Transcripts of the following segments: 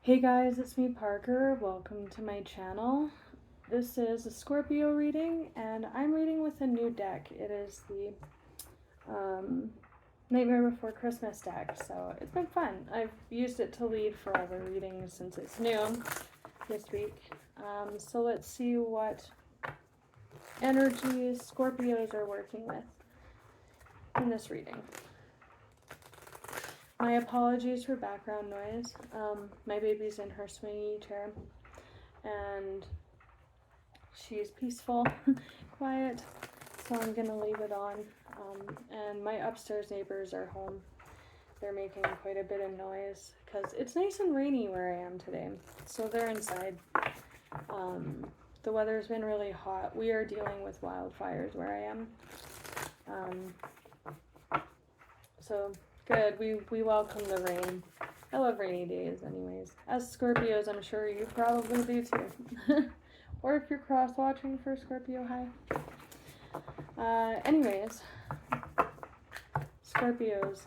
Hey guys, it's me Parker. Welcome to my channel. This is a Scorpio reading, and I'm reading with a new deck. It is the Nightmare Before Christmas deck, so it's been fun. I've used it to lead for all the readings since it's new this week. So let's see what energies Scorpios are working with in this reading. My apologies for background noise. My baby's in her swingy chair, and she's peaceful, quiet, so I'm gonna leave it on. And my upstairs neighbors are home. They're making quite a bit of noise because it's nice and rainy where I am today, so they're inside. The weather's been really hot. We are dealing with wildfires where I am. So good, we welcome the rain. I love rainy days anyways. As Scorpios, I'm sure you probably do too. Or if you're cross-watching for Scorpio, hi. Anyways, Scorpios.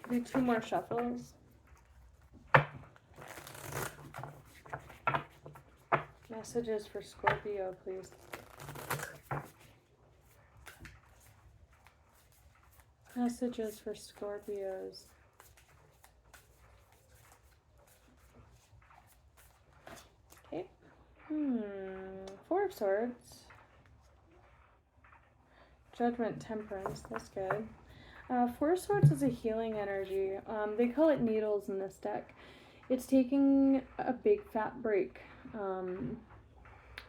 Do two more shuffles. Messages for Scorpio, please. Messages for Scorpios. Okay. Four of Swords. Judgment, Temperance. That's good. Four of Swords is a healing energy. They call it needles in this deck. It's taking a big fat break.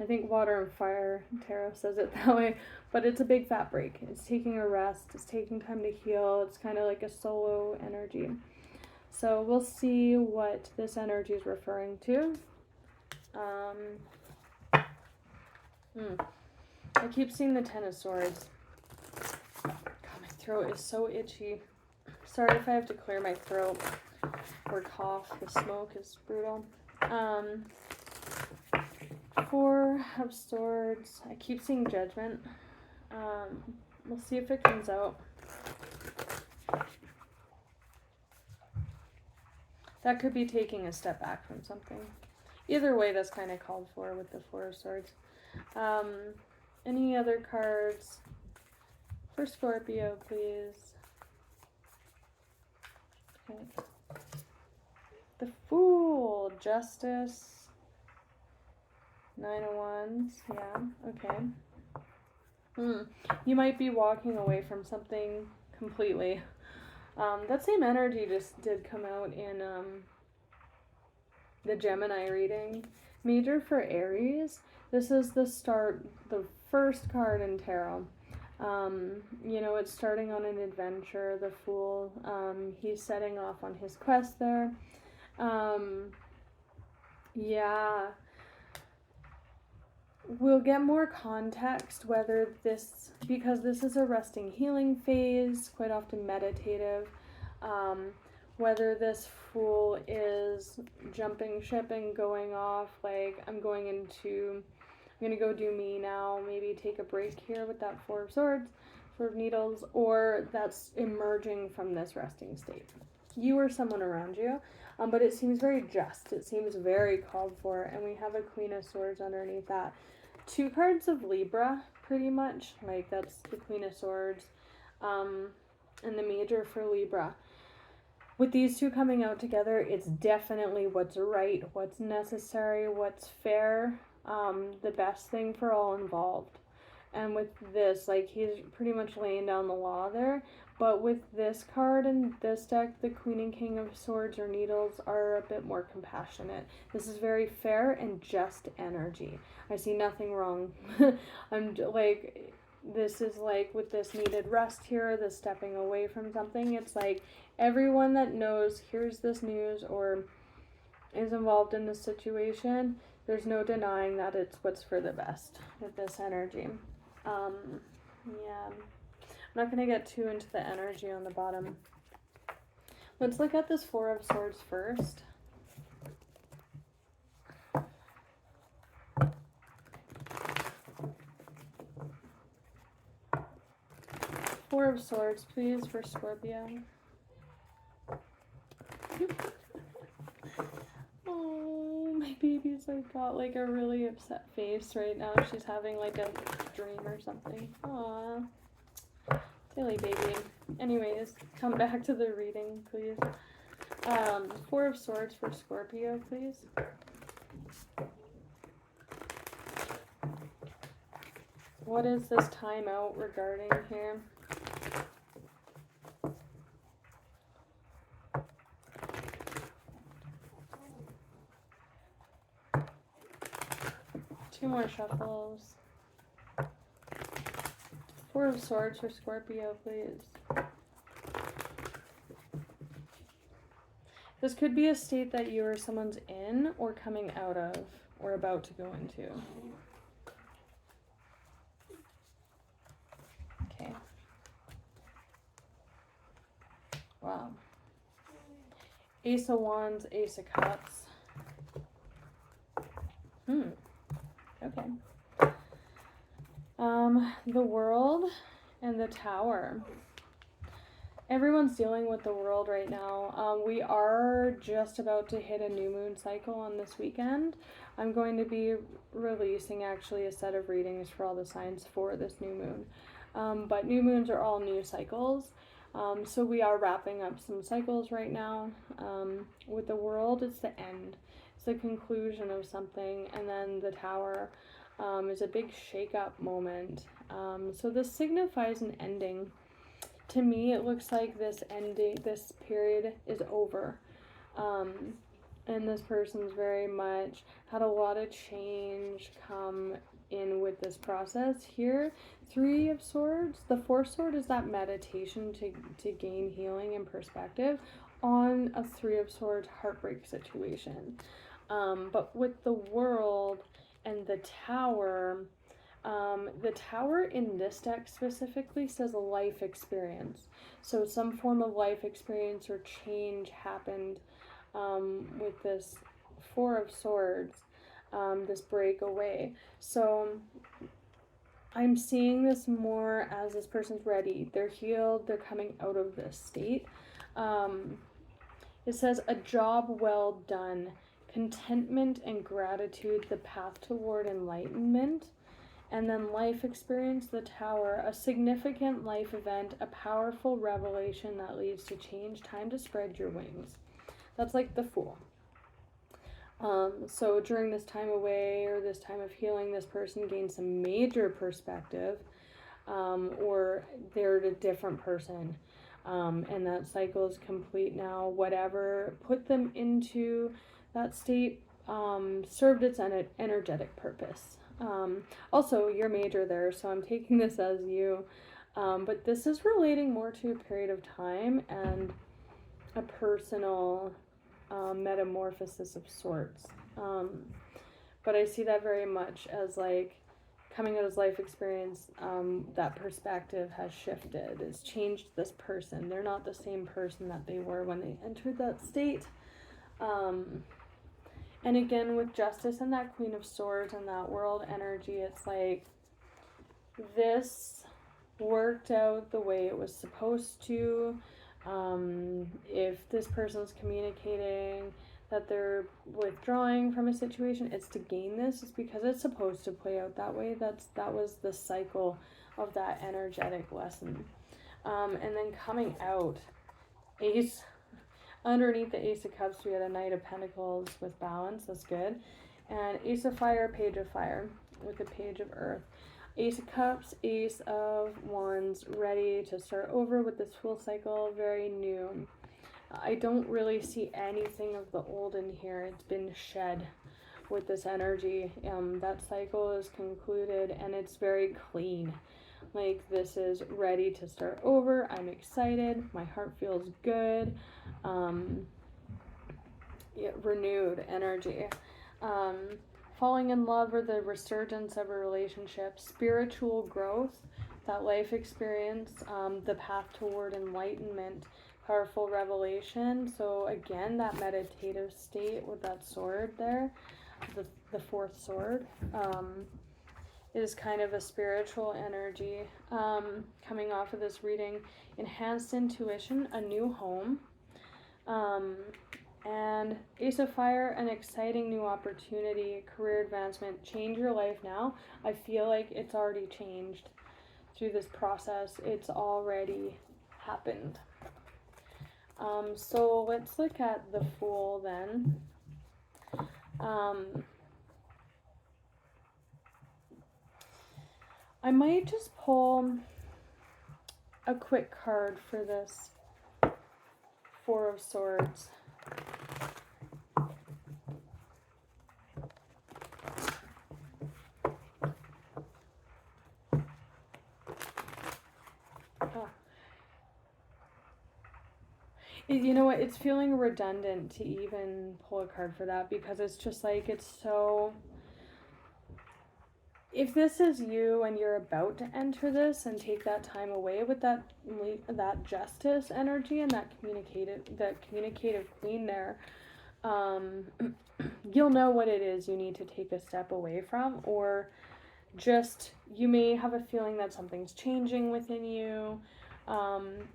I think Water and Fire Tarot says it that way, but it's a big fat break. It's taking a rest. It's taking time to heal. It's kind of like a solo energy. So we'll see what this energy is referring to. I keep seeing the Ten of Swords. God, my throat is so itchy. Sorry if I have to clear my throat or cough. The smoke is brutal. Four of Swords. I keep seeing Judgment. We'll see if it comes out. That could be taking a step back from something. Either way, that's kind of called for with the Four of Swords. Any other cards for Scorpio, please? Okay. The Fool, Justice. Nine of Wands, yeah, okay. You might be walking away from something completely. That same energy just did come out in the Gemini reading. Major for Aries. This is the first card in tarot. You know, it's starting on an adventure, the Fool. He's setting off on his quest there. Yeah. We'll get more context whether because this is a resting healing phase, quite often meditative, whether this Fool is jumping ship and going off, like I'm going to go do me now, maybe take a break here with that Four of Swords, Four of Needles, or that's emerging from this resting state. You or someone around you, but it seems very just. It seems very called for, and we have a Queen of Swords underneath that. Two cards of Libra, pretty much. Like, that's the Queen of Swords, and the Major for Libra. With these two coming out together, it's definitely what's right, what's necessary, what's fair, the best thing for all involved. And with this, like, he's pretty much laying down the law there. But with this card and this deck, the Queen and King of Swords or Needles are a bit more compassionate. This is very fair and just energy. I see nothing wrong. This is like with this needed rest here, this stepping away from something. It's like everyone that knows, hears this news or is involved in this situation, there's no denying that it's what's for the best with this energy. Yeah. I'm not going to get too into the energy on the bottom. Let's look at this Four of Swords first. Four of Swords, please, for Scorpio. baby's like got like a really upset face right now. She's having like a dream or something. Aww. Silly baby. Anyways, come back to the reading, please. Four of Swords for Scorpio, please. What is this timeout regarding here? Two more shuffles. Four of Swords for Scorpio, please. This could be a state that you or someone's in or coming out of or about to go into. Okay. Wow. Ace of Wands, Ace of Cups. Okay. The World and the Tower. Everyone's dealing with the world right now. We are just about to hit a new moon cycle on this weekend. I'm going to be releasing actually a set of readings for all the signs for this new moon. But new moons are all new cycles. So we are wrapping up some cycles right now. With the world, it's the end. It's the conclusion of something. And then the Tower is a big shake-up moment. So this signifies an ending. To me, it looks like this period is over. And this person's very much had a lot of change come in with this process here. Three of Swords. The Fourth Sword is that meditation to gain healing and perspective on a Three of Swords heartbreak situation. But with the World and the Tower in this deck specifically says a life experience. So some form of life experience or change happened with this Four of Swords, this breakaway. So I'm seeing this more as this person's ready. They're healed. They're coming out of this state. It says a job well done, contentment and gratitude, the path toward enlightenment. And then life experience, the Tower, a significant life event, a powerful revelation that leads to change, time to spread your wings. That's like the Fool. So during this time away or this time of healing, this person gains some major perspective, or they're a different person. And that cycle is complete now. Whatever put them into that state served its energetic purpose. Also, you're major there, so I'm taking this as you. But this is relating more to a period of time and a personal metamorphosis of sorts. But I see that very much as like coming out as life experience. That perspective has shifted. It's changed this person. They're not the same person that they were when they entered that state. And again, with Justice and that Queen of Swords and that World energy, it's like this worked out the way it was supposed to. If this person's communicating that they're withdrawing from a situation, it's to gain this. It's because it's supposed to play out that way. That was the cycle of that energetic lesson. And then coming out, Ace. Underneath the Ace of Cups, we had a Knight of Pentacles with balance. That's good. And Ace of Fire, Page of Fire with the Page of Earth. Ace of Cups, Ace of Wands, ready to start over with this full cycle, very new. I don't really see anything of the old in here. It's been shed with this energy. That cycle is concluded and it's very clean. Like this is ready to start over. I'm excited. My heart feels good. Renewed energy. Falling in love or the resurgence of a relationship. Spiritual growth. That life experience. The path toward enlightenment. Powerful revelation. So again, that meditative state with that sword there. The fourth sword. Is kind of a spiritual energy coming off of this reading. Enhanced intuition, a new home, And Ace of Fire, an exciting new opportunity, career advancement, change your life now. I feel like it's already changed through this process. It's already happened. So let's look at the Fool then. I might just pull a quick card for this Four of Swords. You know what, it's feeling redundant to even pull a card for that, because it's just like, it's so, if this is you and you're about to enter this and take that time away with that justice energy and that communicative queen there, you'll know what it is you need to take a step away from, or just, you may have a feeling that something's changing within you.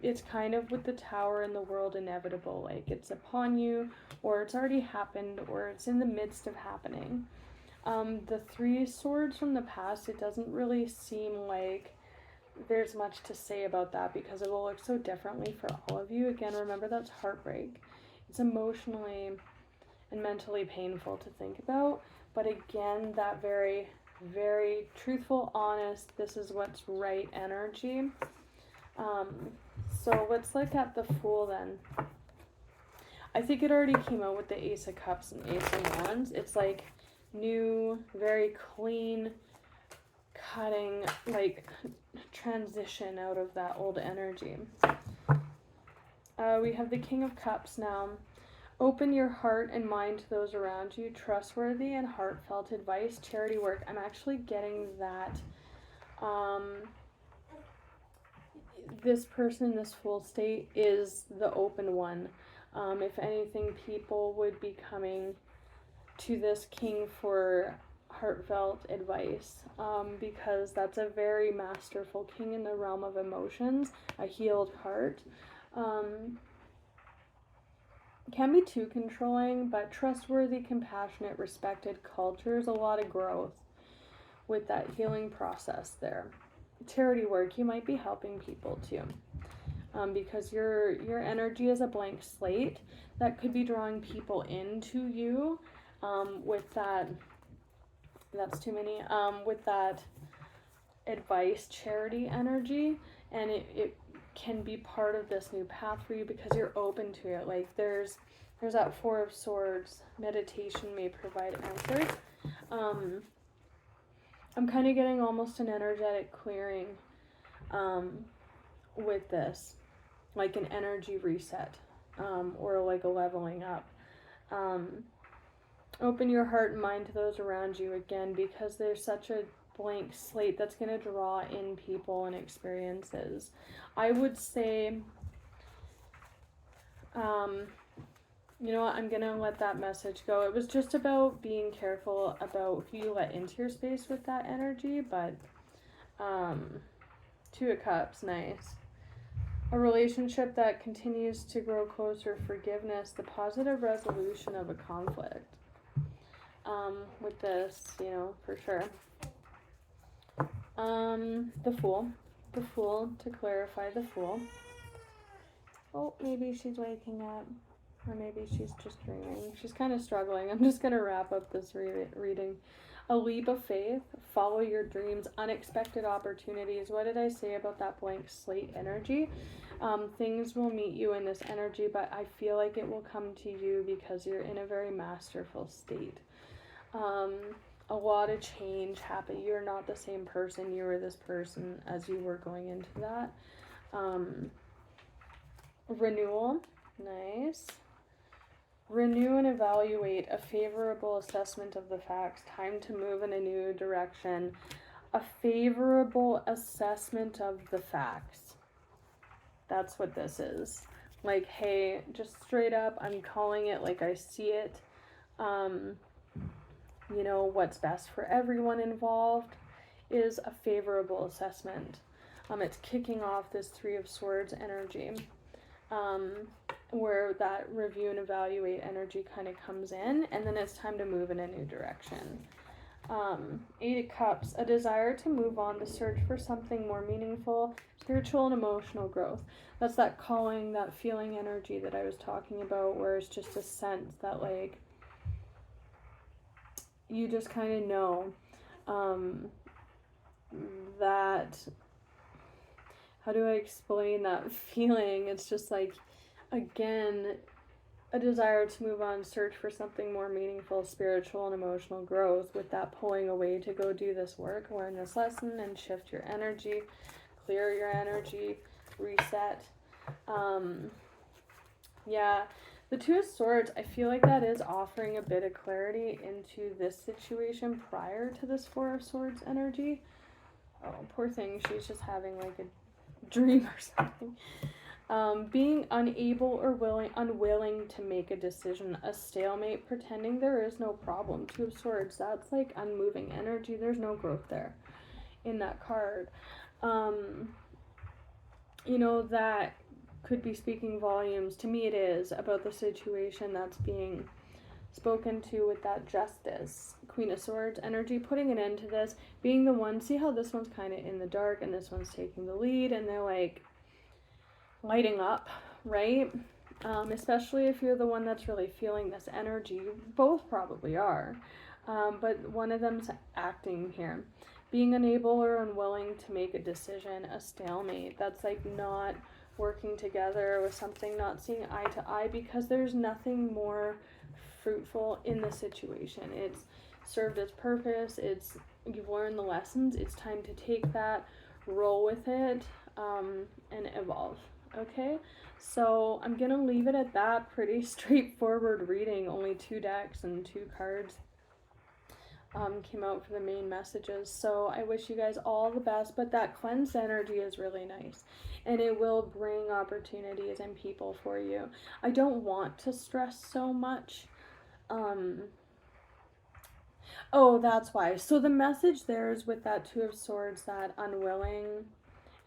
It's kind of with the Tower and the world inevitable, like it's upon you, or it's already happened, or it's in the midst of happening. The Three Swords from the past, it doesn't really seem like there's much to say about that, because it will look so differently for all of you. Again, remember, that's heartbreak. It's emotionally and mentally painful to think about, but again, that very, very truthful, honest, this is what's right energy. So let's look at the Fool then. I think it already came out with the Ace of Cups and Ace of Wands. It's like new, very clean, cutting, like transition out of that old energy. We have the King of Cups now. Open your heart and mind to those around you. Trustworthy and heartfelt advice, charity work. I'm actually getting that. This person in this Fool state is the open one. If anything, people would be coming to this King for heartfelt advice, because that's a very masterful King in the realm of emotions, a healed heart. Can be too controlling, but trustworthy, compassionate, respected cultures, a lot of growth with that healing process there. Charity work, you might be helping people too, because your energy is a blank slate that could be drawing people into you, with that, that's too many, with that advice, charity energy, and it can be part of this new path for you because you're open to it. Like there's that Four of Swords, meditation may provide answers. I'm kind of getting almost an energetic clearing with this, like an energy reset, or like a leveling up. Open your heart and mind to those around you, again, because there's such a blank slate that's going to draw in people and experiences. I would say, you know what, I'm going to let that message go. It was just about being careful about who you let into your space with that energy, but Two of Cups, nice. A relationship that continues to grow closer, forgiveness, the positive resolution of a conflict. With this, you know, for sure. The Fool, to clarify, the Fool. Oh, maybe she's waking up. Or maybe she's just dreaming. She's kind of struggling. I'm just going to wrap up this reading. A leap of faith. Follow your dreams. Unexpected opportunities. What did I say about that blank slate energy? Things will meet you in this energy, but I feel like it will come to you because you're in a very masterful state. A lot of change happened. You're not the same person. You were this person as you were going into that. Renewal. Nice. Renew and evaluate, a favorable assessment of the facts. Time to move in a new direction. A favorable assessment of the facts. That's what this is. Like, hey, just straight up, I'm calling it like I see it. You know, what's best for everyone involved is a favorable assessment. It's kicking off this Three of Swords energy. where that review and evaluate energy kind of comes in, and then it's time to move in a new direction. 8 of Cups, a desire to move on, to search for something more meaningful, spiritual and emotional growth. That's that calling, that feeling energy that I was talking about, where it's just a sense that, like, you just kind of know that, how do I explain that feeling? It's just like, again, a desire to move on, search for something more meaningful, spiritual and emotional growth, with that pulling away to go do this work, learn this lesson, and shift your energy, clear your energy, reset. Yeah, the Two of Swords, I feel like that is offering a bit of clarity into this situation prior to this Four of Swords energy. Oh, poor thing, she's just having like a dream or something. Being unable or unwilling to make a decision, a stalemate, pretending there is no problem. Two of Swords, that's like unmoving energy. There's no growth there in that card. You know, that could be speaking volumes, to me it is, about the situation that's being spoken to with that Justice, Queen of Swords energy, putting an end to this, being the one, see how this one's kind of in the dark and this one's taking the lead, and they're like lighting up, right? Especially if you're the one that's really feeling this energy. You both probably are, but one of them's acting here. Being unable or unwilling to make a decision, a stalemate. That's like not working together with something, not seeing eye to eye, because there's nothing more fruitful in the situation. It's served its purpose. You've learned the lessons. It's time to take that, roll with it, and evolve. Okay, so I'm gonna leave it at that. Pretty straightforward reading. Only 2 decks and 2 cards came out for the main messages. So I wish you guys all the best. But that cleansed energy is really nice, and it will bring opportunities and people for you. I don't want to stress so much. Oh, that's why. So the message there is with that Two of Swords, that unwilling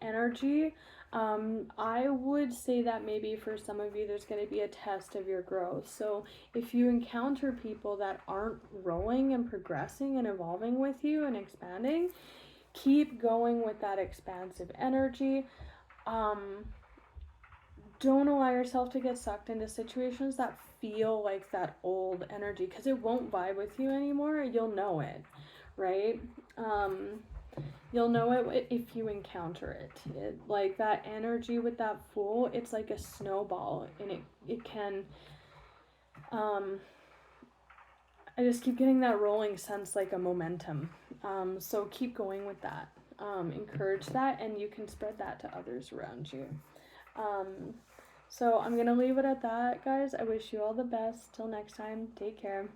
energy. I would say that maybe for some of you there's going to be a test of your growth. So if you encounter people that aren't rolling and progressing and evolving with you and expanding, keep going with that expansive energy. Don't allow yourself to get sucked into situations that feel like that old energy, because it won't vibe with you anymore. You'll know it, right? You'll know it if you encounter it. Like that energy with that Fool, it's like a snowball, and it can, I just keep getting that rolling sense, like a momentum. So keep going with that. Encourage that, and you can spread that to others around you. So I'm going to leave it at that, guys. I wish you all the best. Till next time, take care.